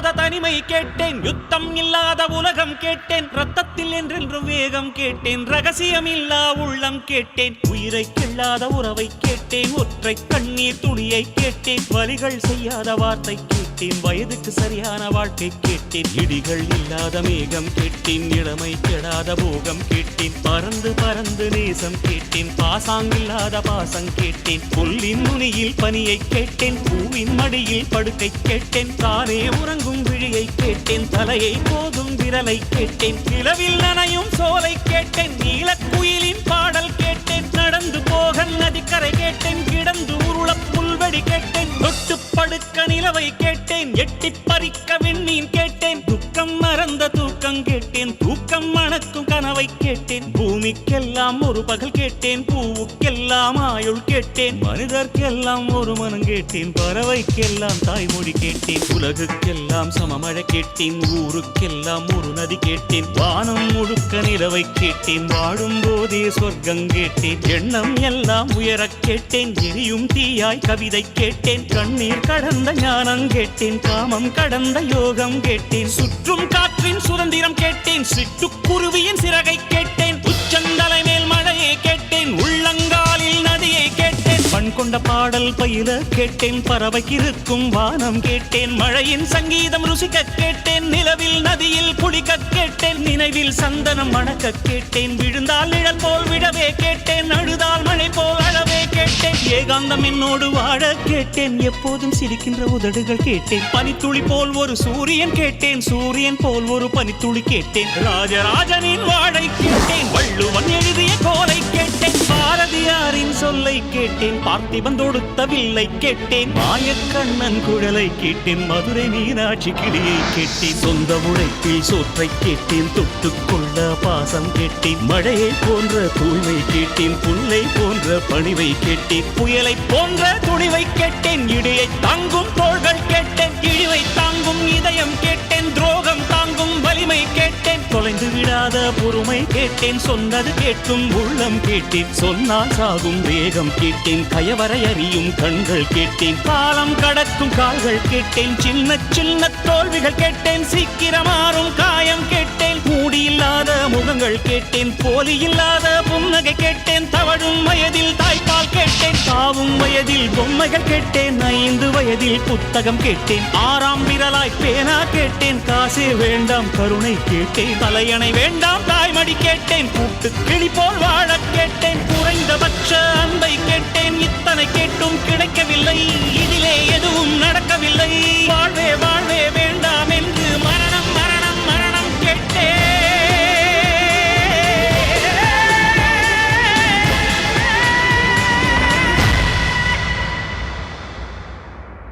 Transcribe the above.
இல்லாத தனிமை கேட்டேன், யுத்தம் இல்லாத உலகம் கேட்டேன், ரத்தத்தில் என்றென்றும் வேகம் கேட்டேன், ரகசியம் இல்லா உள்ளம் கேட்டேன், உயிரை கில்லாத உறவை கேட்டேன், ஒற்றை கண்ணீர் துளியை கேட்டேன், வலிகள் செய்யாத வார்த்தை கேட்டேன், வயதுக்கு சரியான வாழ்க்கை கேட்டேன், இடிகள் இல்லாத மேகம் கேட்டேன், இளமை கெடாத போகம் கேட்டேன், பறந்து பறந்து நேசம் கேட்டேன், பாசாங்கில்லாத பாசம் கேட்டேன், புல்லின் நுனியில் பனியை கேட்டேன், பூவின் மடியில் படுக்கை கேட்டேன், தானே உறங்கும் விழியை கேட்டேன், தலையை போதும் விரலை கேட்டேன், நிலவில் நனையும் சோலை கேட்டேன், நீலக்குயிலின் பாடல் கேட்டேன், நடந்து போக நதிக்கரை கேட்டேன், கிடந்து உருள புல்வெடி கேட்டேன், தொட்டு படுக்க நிலவை கேட்டேன், எட்டி பறிக்க விண்மீன் கேட்டேன், துக்கம் மறந்த தூக்கம் கேட்டேன், தூக்கம் மணக்கும் கனவை கேட்டேன், பூமிக்கெல்லாம் ஒரு பகல் கேட்டேன், பூவுக்கெல்லாம் ஆயுள் கேட்டேன், மனிதர்க்கெல்லாம் ஒரு மனம் கேட்டேன், பறவைக்கெல்லாம் தாய்மொழி கேட்டேன், உலகுக்கெல்லாம் சமமழை கேட்டேன், ஊருக்கெல்லாம் ஒரு நதி கேட்டேன், வானம் முழுக்க நிலவை கேட்டேன், வாழும் போதே சொர்க்கம் கேட்டேன், எண்ணம் எல்லாம் உயரக் கேட்டேன், எரியும் தீயாய் கவிதை கேட்டேன், கண்ணீர் கடந்த ஞானம் கேட்டேன், காமம் கடந்த யோகம் கேட்டேன், சுற்றும் காற்றின் சுதந்திரம் கேட்டேன், சிட்டுக்குருவியின் சிறகை கேட்டேன், உச்சந்தலை மேல் மழையை கேட்டேன், உள்ளங்காலில் நதியை கேட்டேன், பண் கொண்ட பாடல் பயில கேட்டேன், பறவைக்கிருக்கும் வானம் கேட்டேன், மழையின் சங்கீதம் ருசிக்க கேட்டேன், நிலவில் நதியில் குளிக்க கேட்டேன், நினைவில் சந்தனம் மணக்க கேட்டேன், விழுந்தால் நிழல் போல் விடவே கேட்டேன், அழுதால் மழை போல் அழவே கேட்டேன், ஏகாந்தம் என்னோடு வாழ கேட்டேன், எப்போதும் சிரிக்கின்ற உதடுகள் கேட்டேன், பனித்துளி போல் ஒரு சூரியன் கேட்டேன், சூரியன் போல் ஒரு பனித்துளி கேட்டேன், ராஜராஜனின் வாழை கேட்டேன், வள்ளுவன் எழுதிய கோலை கேட்டேன், பாரதியாரின் சொல்லை கேட்டேன், பார்த்திபன் தொடுத்த வில்லை கேட்டேன், மாயக்கண்ணன் குழலை கேட்டேன், மதுரை மீனாட்சி கிளியை கேட்டேன், சொந்த உழைப்பில் சோற்றை கேட்டேன், தொட்டுக்கொள்ள பாசம் கேட்டேன், மழையை போன்ற தூய்மை கேட்டேன், புல்லை போன்ற பணிவை கேட்டேன், புயலை போன்ற துணிவை கேட்டேன், இடியை தாங்கும் தோள்கள் கேட்டேன், இழிவை தாங்கும் இதயம் கேட்டேன், துரோகம் தாங்கும் வலிமை கேட்டேன், தொலைந்து விடாத பொறுமை கேட்டேன், சொன்னது கேட்கும் உள்ளம் கேட்டேன், சொன்னால் சாகும் வேகம் கேட்டேன், கயவரை அறியும் கண்கள் கேட்டேன், காலம் கடக்கும் கால்கள் கேட்டேன், சின்ன சின்ன தோல்விகள் கேட்டேன், சீக்கிரமாறும் காயம் கேட்டேன், மூடியில்லாத முகங்கள் கேட்டேன், போலி இல்லாத புன்னகை கேட்டேன், தவழும் வயதில் தாய்ப்பால் கேட்டேன், தாவும் வயதில் பொம்மைகள் கேட்டேன், 5 வயதில் புத்தகம் கேட்டேன், 6ஆம் விரலாய் பேனா கேட்டேன், காசே வேண்டாம் கருணை கேட்டேன், தலையணை வேண்டாம் தாய்மடி கேட்டேன், கூட்டு கிளி போல் வாழ கேட்டேன், குறைந்தபட்ச அன்பை